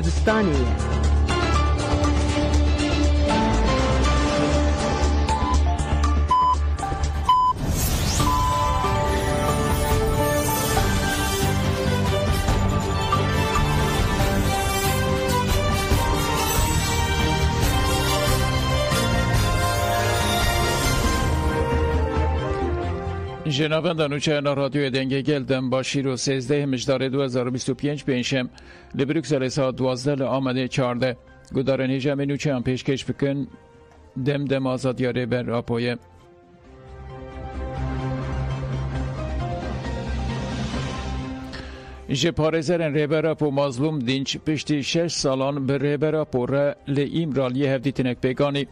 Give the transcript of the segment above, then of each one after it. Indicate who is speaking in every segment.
Speaker 1: Kurdistaniye.
Speaker 2: جنابندان اوچه رادیو دنگه گلدن با شیر و 13 مجدار 2025 پینشم لبروکسل ساعت 12 آمده 14 گدارن هیجم نوچه هم پیشکش بکن دم آزادیاره بر راپویه. جپارزرن ریبراپ و مظلوم دینچ پشتی 6 سالان به ریبراپ و را لئیمرالی هفدیتنک بگانی.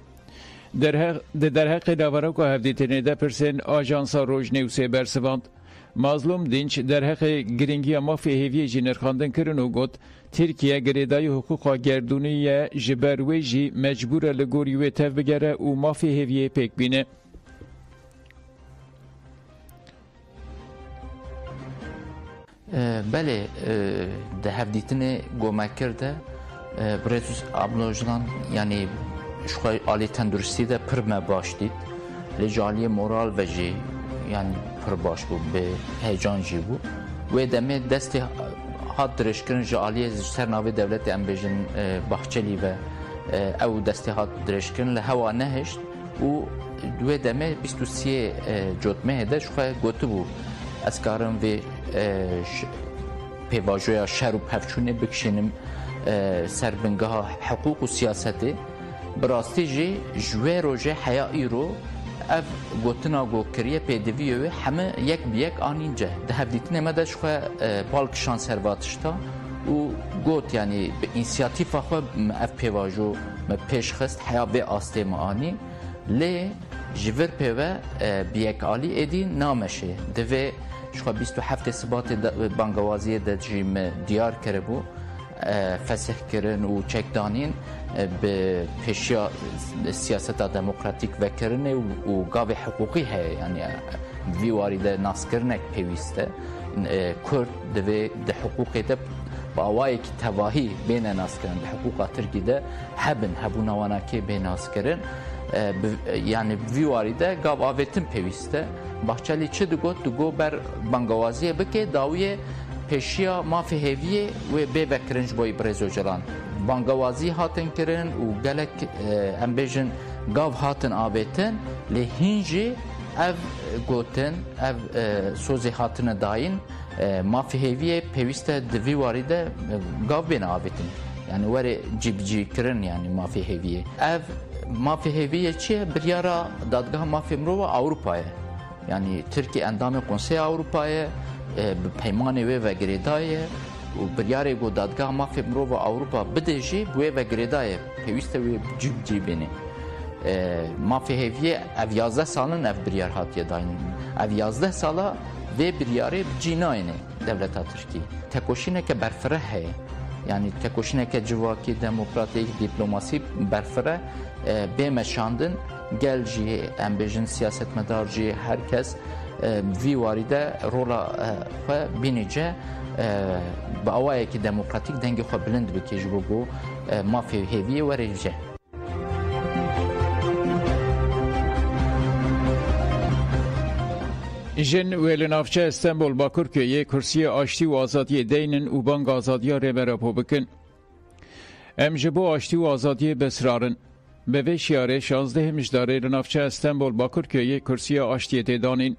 Speaker 2: در حق داورا که هفدیتنه ده پرسن آجانسا روژنه و سیبر سواند. مظلوم دینچ در حق گرینگی مافی هیوی جی نرخاندن کرن و گوت ترکیه گریدای حقوق گردونی جبروی جی مجبور لگوریوی تف بگره و مافی هیوی پیک بینه.
Speaker 3: بله ده هفدیتنه گومه کرده برایتوز ابلوجلان یعنی شخوی آلی تندرستی ده پر مباش دید لجالی مورال و جی یعنی پر باش بود به هیجان جی بود و دمه دستی هات درش کرن جالی سرناوی دولت امبیجن بحچلی و او دستی هات درش کرن لهوا نهشت و دمه 23 جوتمه هده شخوی گوته بود از کارم و پیواجویا شهر و پفچونه بکشنم سر بنگاه حقوق و سیاسته براستی جی جوه روژه حیائی رو اف گوتنا گو کریه پیدویوی همه یک بیک آنینجه ده هفدیتنه مده شخواه بالکشان سرواتشتا و گوت یعنی به انسیاتیف خواه اف پیواجو پیش خست حیا به آسته ما آنی لی جور پیوه بیک آلی ایدی نامشه دوه شخواه 27 سبات بانگوازی ده جیم دیار کرده بو فسخ کردن و چک دانین به پیشیا سیاست دموکراتیک وکرن و گاو حقوقی هست یعنی ویواری ده ناس کرنک پیوسته کرد ده حقوقی ده با آوایی که تواهی بین ناس کرن به حقوق ترکی ده هبون نواناکی بین ناس کرن یعنی ویواری ده گاو آویتن پیوسته بخچالی چه دو گو بر بانگوازی بکه داویه پیشیا مافی هیویه و به وکرنج بای برزوجلان بانگوازی هاتن کرن و گلک امبیجن گاو هاتن آبیتن لهینجی اف گوتن اف سوزی هاتن داین مافی هیویه پیوسته دوی وارده گاو بین آبیتن یعنی وره جی کرن یعنی مافی هیویه اف مافی هیویه چیه بریارا دادگاه مافی مرو اوروپایه یعنی ترکی اندام کنسه اوروپایه به پیمان و گریدای و بریاره گو دادگاه مافی مرو و اوروپا بدهجی بوی و گریدای پیوسته و جی بینه مافی هیویه او 11 سالن اف بریار هاتیه داین او 11 سالا و بریاره جیناینه دولت ترکی تکوشینه که برفره هی یعنی تکوشینه که جواکی دموکراتیک دیپلوماسی برفره بیمشاندن گل جی امبیجن سیاست مدار جی هر کس وی وارده رولا خو بینیجه با اوایی که دموکراتیک دنگ خو بلند بکیج بگو مافی هیوی وریجه
Speaker 2: جن ویلنافچه استانبول باکر که یک کرسی آشتی و آزادی دینن و بانگ آزادی ریبراپو بکن امجبو آشتی و آزادی بسرارن به ویشیاره 16 مجداره لنافچه استانبول باکر که یک کرسی آشتی دیدانین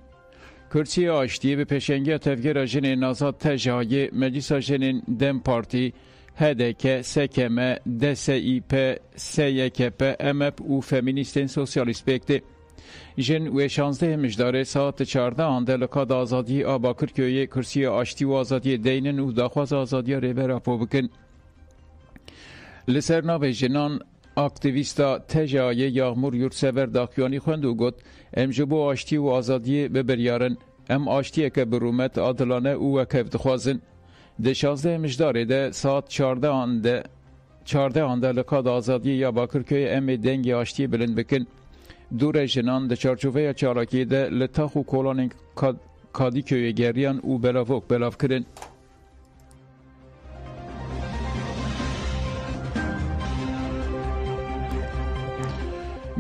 Speaker 2: کرسی آشتی به پیشنگی تفگیر جن نازاد تجایی مجلس جن دم پارتی هدک سکم DSİP SYKP امپ و فمینیستین سوسیالیست بکته جن و 16 مجداره ساعت 14 آنده لکاد آزادی آباکر که کرسی آشتی و آزادی دینن و داخواز آزادی ریبراپو بکن لسرناو جنان اکتیویستا تجایی یغمور یورتسور داخیانی خوند و گوت امجبو آشتی و آزادی ببریارن ام آشتی که برومت عادلانه او وکف دخوازن ده 16 مجداره ده ساعت 14 آنده لکاد آزادی یا باکر که ام دنگی آشتی بلند بکن دور جنان ده چارچوبه چالاکی ده لطاخ و کولان کادی که گریان او بلاوک بلاو کرن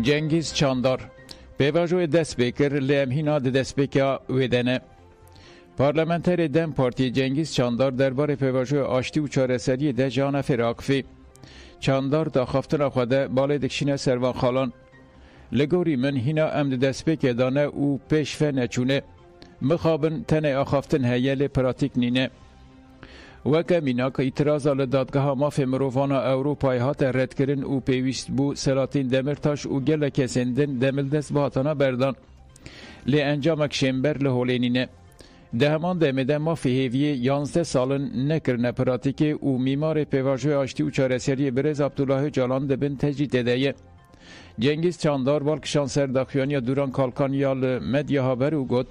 Speaker 2: جنگیز چاندار پیواجوی دست بکر لیمهینا دست بکا ویدنه. پارلمانتر دم پارتی جنگیز چاندار درباره پیواجوی آشتی و چارەسەری ده جان فراقفی. چاندار دا خفتن خواده بالا دکشینه سروان خالان. لگوری من هینا ام دست بکه دانه و پیش فه نچونه. مخابن تنه آخافتن هیل پراتیک نینه. وکه مینا که اعتراضا لدادگاه مافی مروفانا اوروپای هات رد کرن و پیویست بو سلاطین دمرتاش و گل کسندن دملدست باتانا بردان. لی انجامک شمبر لهولینینه. ده همان دمده مافی هیویه 11 سالن نکرنه پراتیک و میمار پیواجوی آشتی و چارەسەری برز عبدالله جالان دبن تجدید دهیه. جنگیز چاندار بالکشان سرداخیانی دوران کالکانیا لمدیا هاور و گد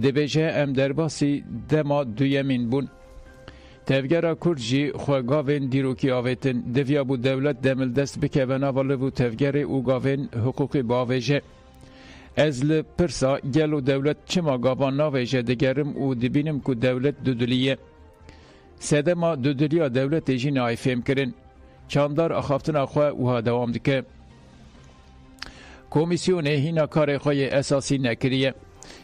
Speaker 2: دبیجه ام درباسی دما دویمین بون. تفگرا کرد جی خوگاوین دیروکی آویتن دویا بو دولت دمل دست بکونا والا بو تفگر او گاوین حقوقی باویجه. از لپرسا گلو دولت چما گاوان ناویجه دگرم او دبینم که دولت دودلیه. سدما دودلیا دولت جی نای فهم کرن. چاندار اخافتن اخواه اوها دوام دکه. کمیسیون هینا کار خواه اساسی نکریه.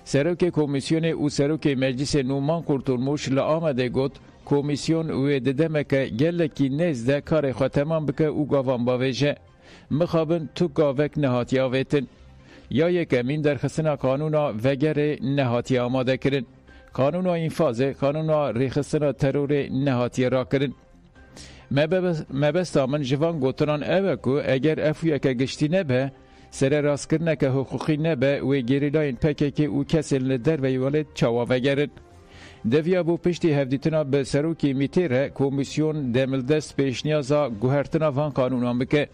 Speaker 2: سروک کمیسیون او سروک مجلس نومان قرطولموش لآمده گد کمیسیون و ددمک گلکی نزده کار خواه تمام بکه او گاوان باویجه. مخابن تو گاوک نهاتی آویتن. یا یک امین در خستن قانونا وگر نهاتی آماده کرن. قانونا اینفازه قانونا ریخستن ترور نهاتی را کرن. مبستا من جوان گوتنان اوه کو اگر افویا که گشتی نبه سر راست کرنه که حقوقی نبه و گریلاین پکه که او کسل در و یوالد چاوا وگرن. دویا بو پشتی هفدیتنا به سروکی میتیره کمیسیون دملدست پیشنیازا گوهرتنا وان قانونان بکه.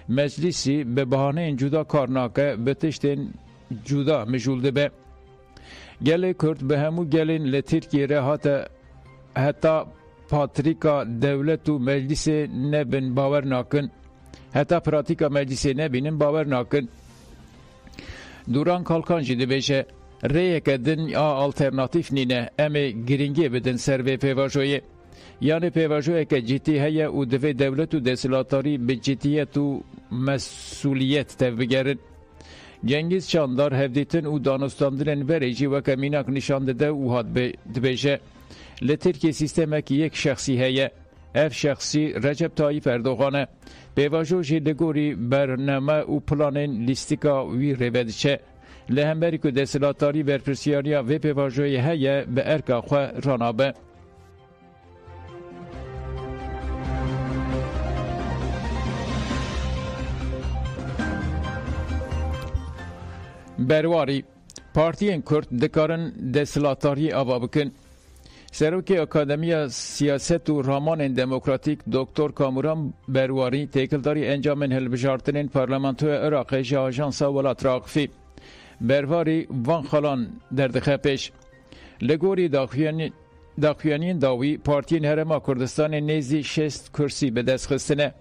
Speaker 2: مجلسی به بهانه جدا کارناکه به تشتین جدا مجولده به. گل کرد به همو گلین لترکیه ره حتی پاتریکا دولت و مجلس نبین باور ناکن. حتی پراتیکا مجلس نبینن باور ناکن. دوران کالکان جده بیشه ریه که دن یا آلترناتیف نینه امی گرینگی بدن سر و پیواجویه. یعنی پیواجویه که جیتی هیه و دوی دولت و دستلاتاری به جیتیت و مسئولیت تف بگرن. جنگیز چاندار هفدیتن و دانستاندن وریجی و کمیناک نشانده ده و هاد دبیشه. لترکی سیستمک یک شخصی هیه. اف شخصی رجب طایب اردوغانه. پیواجو جلگوری برنامه و پلان لیستیکا وی رویدچه. لهمبری که دستلاتاری برپرسیاریا و پیواجوی هیه به ارکا خواه رانابه. برواری پارتیین کرد دکارن دستلاتاری آوا بکن. سروک اکادمی سیاست و رامان دموکراتیک دکتر کاموران برواری تکلداری انجام هلبجارتنین پارلمانتو عراق جا آژانسا ولات راقفی. برواری وان خالان در دخپش. لگوری داخویانین داوی پارتیین هرما کردستان نیزی 6 کرسی به دست خستنه.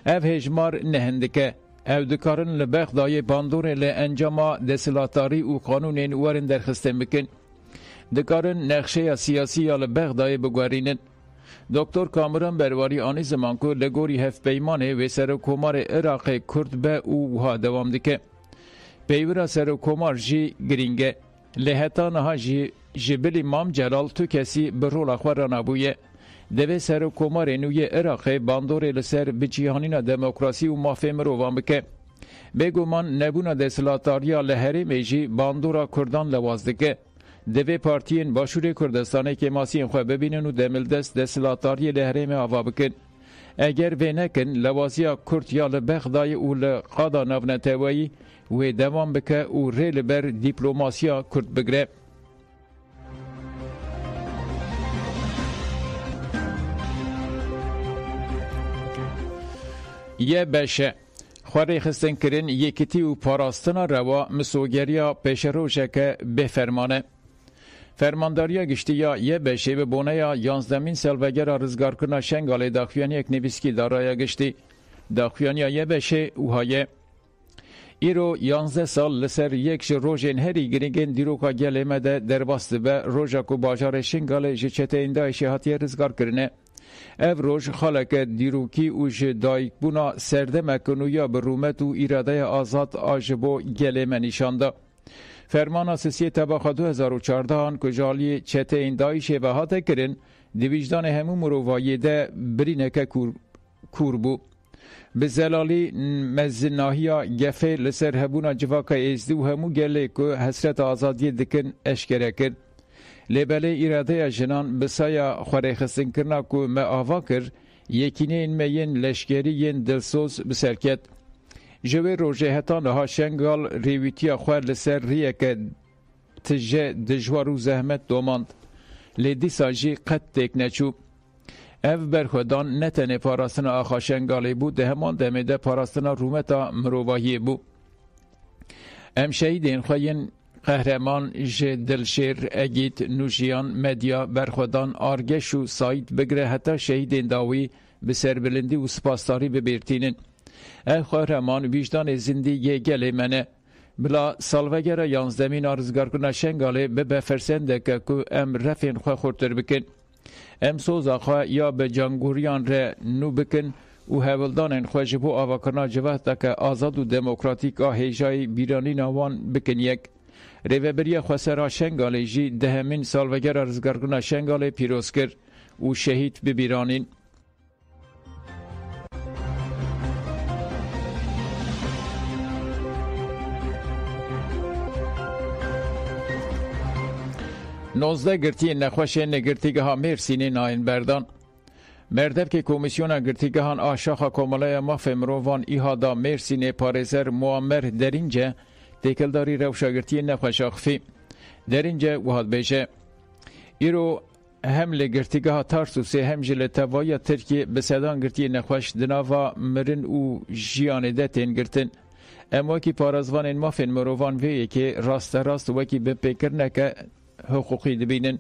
Speaker 2: او هجمار نهندکه. او دکارن لبخ دای باندور لانجام دستلاتاری و قانون ورن درخستن بکن. دکارن نقشه سیاسی یا لبخ دای بگوارینن. دکتر کامران برواری آنی زمان که لگوری هفت پیمانه و سرکومار عراق کرد به او ها دوام دکه. پیورا سرکومار جی گرینگه. لحتا نها جی جبل امام جلال تو کسی برول اخوار نبویه. دوی سرکومار نوی عراق باندور لسر بجیهانین دموکراسی و مافی مروان بکه. بگومان نبونا دستلاتاریا لحری میجی باندورا کردان لوازدکه. دوی پارتیین باشور کردستانه که ماسین خواه ببینن و دملدست دستلاتاری لحریم آوا بکن. اگر وی نکن لوازیا کرد یا لبغدای و لقادا نونتوایی و دوام بکه و ریل بر دیپلوماسیا کرد بگره. یه بشه خوری خستن کرن یکیتی و پاراستنا روا مسوگریا پیش روشه که بفرمانه. فرمانداریا گشتی یا یه بشه به بونه یا 11 سالوگر رزگار کنا شنگال داخویانی یک نویسکی دارای گشتی. داخویانی یه بشه اوهایه. ایرو 11 سال لسر یک روژن هری گرینگن دیروکا گل امده در باست به روژا کو باجار شنگال جچته اندایشی هاتی رزگار کرنه. اف روش خالک دیروکی و جدایک بونا سردمکن یا برومت و ایراده آزاد آجبو گله منیشانده. فرمان اساسی تباخا 2014 آن کجالی چته این دایش و هاته کرن دیویجدان همو مروایی ده برینکه کور بو. به زلالی مزناهیا گفه لسر هبونا جواکا ازدی و همو گله که حسرت آزادی دکن اشکره کرد. لبله ایراده جنان بسایا خوره خستن کرنا که ما آوا کر یکینه این مین لشگری ین دلسوز بسرکت. جوه روژه هتا نها شنگال ریویتیا خواه لسر ریه که تجه دجوار و زحمت دوماند. لیدی ساجی قد تک نچو. اف برخودان نتنه پاراستنا آخا شنگالی بود ده همان دمیده پاراستنا رومتا مروواهی بود. ام شهیدین خواهین قهرمان دلشیر اگید نوشیان مدیا برخودان آرگش و سایت بگره حتی شهیدین داوی به سربلندی و سپاسداری ببیرتینن. اف قهرمان ویجدان زندگی گله منه بلا سالوگر 11 آرزگار کنه شنگاله به فرسنده که ام رفین خواه خورتر بکن. ام سوزا خواه یا به جانگوریان ره نو بکن و هولدان خواه جبو آواکرنا جوهد که آزاد و دموکراتیک آهیجای بیرانی نوان بکن یک. ریوبری خواه شنگاله جی دهمین سالوگر آرزگار کنه شنگاله پیروز کرد و شهید ببیرانین. نوزده گرتی نخوش نگرتیگه ها مرسینی ناین بردان. مردب که کمیسیون گرتیگه هان آشاخا کمالای ماف مروان ایهادا مرسینی پارزر معمر درینجه تکلداری روشا گرتی نخوش آخفی. درینجه وحاد بیشه. ایرو هم لگرتیگه ها تارسوسی هم جل توایا ترکی بسیدان گرتی نخوش دناوا مرن و جیان دتین گرتن. ام وکی پارزوان ماف مروان ویه که راست وکی بپیکر نکه حقوقی دبینن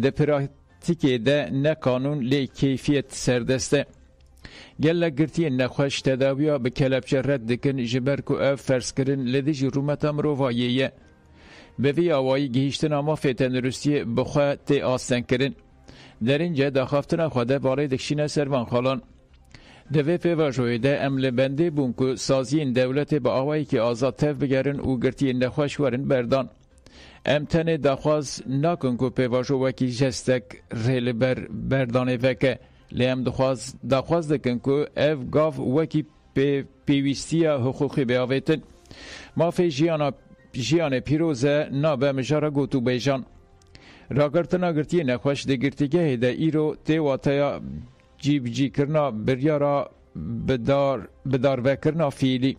Speaker 2: ده پراتیکی ده نه قانون لی کیفیت سردسته. گله گرتی نخوش تداویا به کلبچه رد دکن جبر که اف فرس کرن لدی جرومت مرواییه. به وی آوائی گهیشتن آما فیتن روسیه بخواه تی آستن کرن. در اینجا داخافتن خواده بالای دکشین سروان خالان. دوی پیواجوی ده امل بنده بون که سازی دولت با آوائی که آزاد تف بگرن و گرتی نخوش ورن بردان. امتن دخواست نکن که پیواجو وکی جستک ریل بردانه وکه لیم دخواست دکن که اف گاف وکی پیوستی حقوقی بیاویتن. ما فی جیان پیروزه نابه مجاره گوتو بیجان. راگرتنا گرتی نخوش ده گرتیگه ده ایرو تیواتیا جی کرنا بریارا بدار وکرنا فیلی.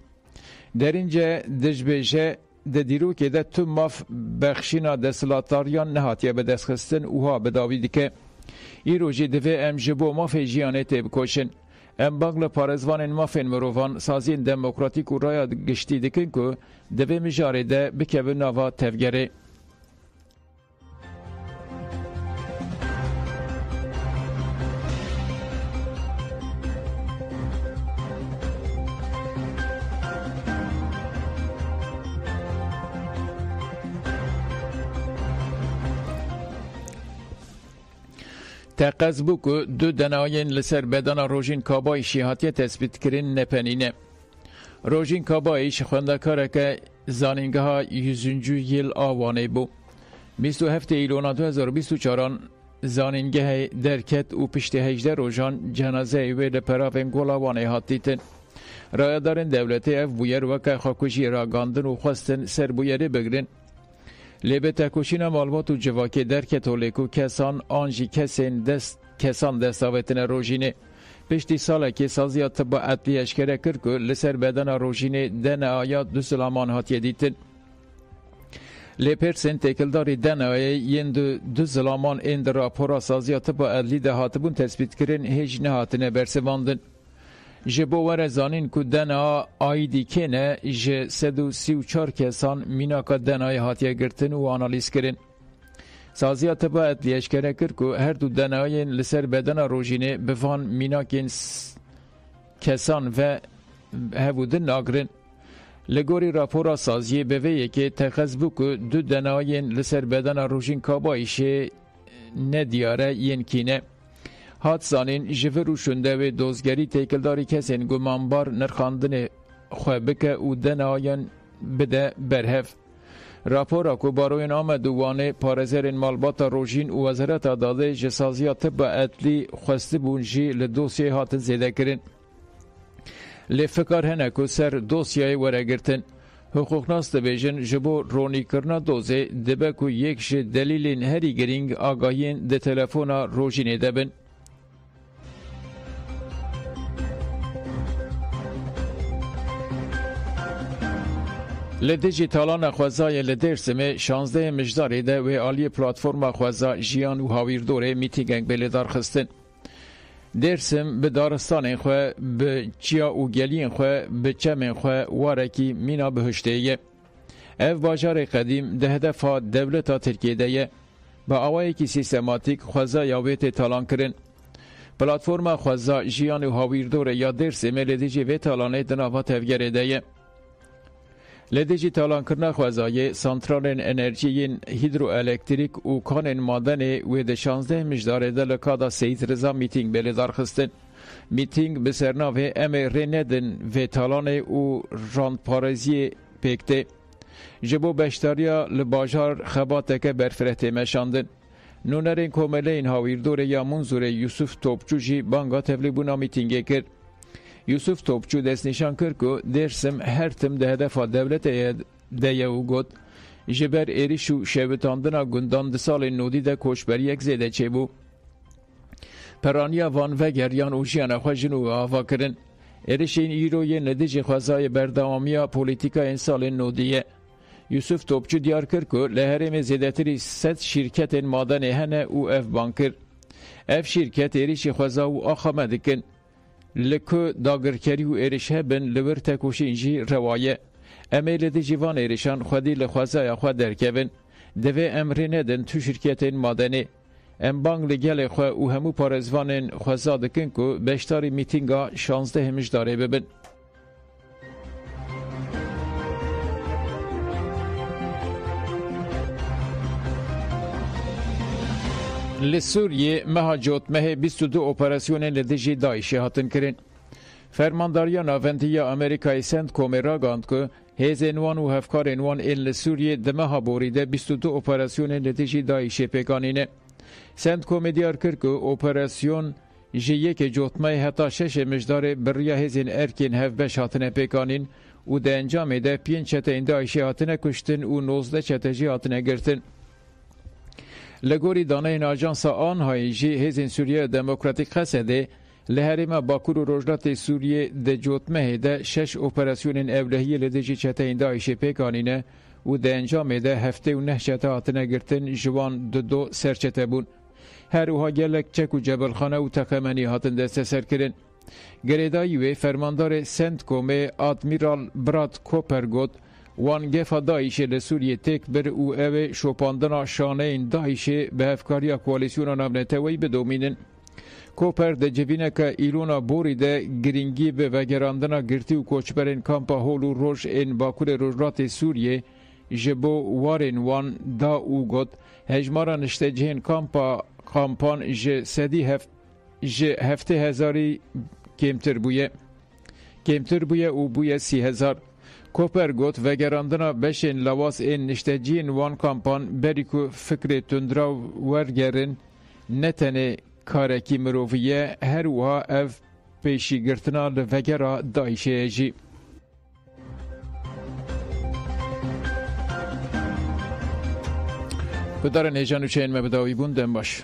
Speaker 2: در اینجا دجبیجه ده دیرو که ده تو ماف بخشینا دستلاتاریان نهاتیه به دست خستن اوها بداویدی که ای روژی دوه ام جبو ماف جیانه تیب کوشن. ام بانگل پارزوان مافین مروان سازین دموکراتیک و رای گشتی دکن که دوه مجاره ده بکوه ناوا تفگره. تقص بو که دو دناین لسر بدن روژین کابای شیحاتی تثبیت کرن نپنینه. روژین کابای شخوندکاره که زانینگه ها 100 یل آوانه بو. 27 ایلونا 2024 زانینگه درکت و پشت 18 روژان جنازه وی لپراوین گول آوانه هاتیتن. رایدارن دولتی اف بویر وکه خاکوشی را گاندن و خواستن سر بویری بگرن. لیبه تکوشین مالوات و جواکی درکت و لیکو کسان آنجی کسان دستاویتن روژینه. پشتی ساله که سازیات با عدلی اشکره کرد که لسر بدن روژینه دن آیات دو سلامان هاتیه دیتن. لیپرسن تکلداری دن آیه ین دو سلامان اند راپورا سازیات با عدلی ده هاتبون تثبیت کرن هیچ نهاتنه برسواندن. جبو ورزانین که دنا آیدی کنه جه 134 کسان میناکا دنای هاتیه گرتن و آنالیز کرن. سازیات باید لیشکره کرد که هر دو دنایین لسر بدن روژینه بفان میناکین کسان و هبودن ناگرن. لگوری راپورا سازیه بویه که تخص بو که دو دنایین لسر بدن روژین کابایشه ندیاره ین کینه. هات زانین جفر و شنده و دوزگری تیکلداری کسین گمانبار نرخاندن خوابکه و دناین بده برهف. راپورا که باروین آمد وانه پارزرین مالباتا روژین و وزارت داده جسازیا طب اتلی خواسته بون جی لدوسیه هاتن زیده کرن. لفکر هنه که سر دوسیه ورگرتن. حقوقناس دبیجن جبو رونی کرنا دوزه دبه که یکش دلیلین هری گرینگ آگاهین ده تلفونا روژینه دبن. لدیجیتالان خوازای لدرسمه 16 مجداری ده و آلی پلاتفورم خوازا جیان و هاویردوره میتینگنگ بلیدار خستن. درسم به دارستان خواه به چیا و گلین خواه به چمن خواه وارکی مینا بهشتهیه. اف باجار قدیم ده هدفا دولتا ترکیه ده با آوائی که سیستماتیک خوازا یاویت تالان کرن. پلاتفورم خوازا جیان و هاویردوره یا درسمه لدیجی و تالانه دناوا تفگره ده لدیجی تالان کرنا خوازای سانترالین انرژیین هیدروالکتریک و کانین مادن و ده 16 مجدار ده لکادا سید رضا میتینگ بلیدار خستن. میتینگ به سرناوه ام رندن و تالان و راندپارزی پیکته. جبو بشتاریا لباجار خباتک برفرته مشاندن. نونرین کومله این هاویردور یا منظور یوسف توپچو جی بانگا تبلیبونا میتینگه کرد. یوسف توپچو دست نشان کرد که درسم هر تم ده هدفا دولت دیه و گود جبر ایریش و شویتاندنا گندان ده سال نودی ده کوشبری یک زیده چه بو. پرانیا وان و گریان و جیان خواه جنو آفا کرن. ایریش این ایروی ندیج خوازای بردامیا پولیتیکا این سال نودیه. یوسف توپچو دیار کرد که لحرم زیده تری 100 شرکت مادن هنه او اف بانکر. اف شرکت ایریش خوازا و آخامه دکن. لکو داگرکری و ایرشه بن لور تکوشی انجی روایه. امیل دی جیوان ایرشان خودی لخوازای خواه درکبن. دوه امرینه دن تو شرکتین مادنه. ام بانگ لگل خواه او همو پارزوانین خوازا دکن که بشتاری میتینگا 16 مجداره ببن. لسوریه مهاجوت مه 22 اپراسیون لدیجی داعشی هاتن کرن. فرمانداریا ناوندیا امریکای سنت کومی را گاند که هیزنوان و هفکارنوان این لسوریه دمه ها بوریده 22 اپراسیون لدیجی داعشی پیکانینه. سنت کومی دیار کرد که اپراسیون جیه که جوتمه حتی 6 مجدار بریا هیزن ارکین هفبش هاتنه پیکانین و ده انجام ده 5 چته این داعشی هاتنه کشتن و 19 چته جی هاتنه گرتن. لگوری دانه این آجانس آنهایی جی هیزین سوریه دموکراتیک خسده لحرم باکور و روجلات سوریه ده جوتمه ده 6 اپراسیون اولهی لدیجی چته این داعشی پیکانینه و ده انجام ده هفته و 9 چته هاتنه گرتن جوان دو سرچته بون. هر اوها گلک چک و جبلخانه و تقمنی هاتن دست سر کرن. گریدایی و فرماندار سنت کومه آدمیرال براد کوپر گود وان گفا داعش لسوریه تک بر او اوه شوپاندنا شانه این داعش به افکاریا کوالیسیون نامنتوی بدومینن. کوپر ده جوینه که ایلونا بوری ده گرینگی به وگراندنا گرتی و کوچبرین کامپا هولو روش این باکور روجرات سوریه جبو وارن وان دا او گود هجمارا نشته جهن کامپان هفته هزاری کمتر بویه او بویه 30,000. کوپر گوت وگراندنا بشین لواس این نشتجین وان کامپان بریکو فکر تندرا ورگرن نتنه کارکی مروفیه هر وها اف پیشی گرتنا لوگرا داعشه جی. بدار نیجانو چین مبداوی بوندن باش.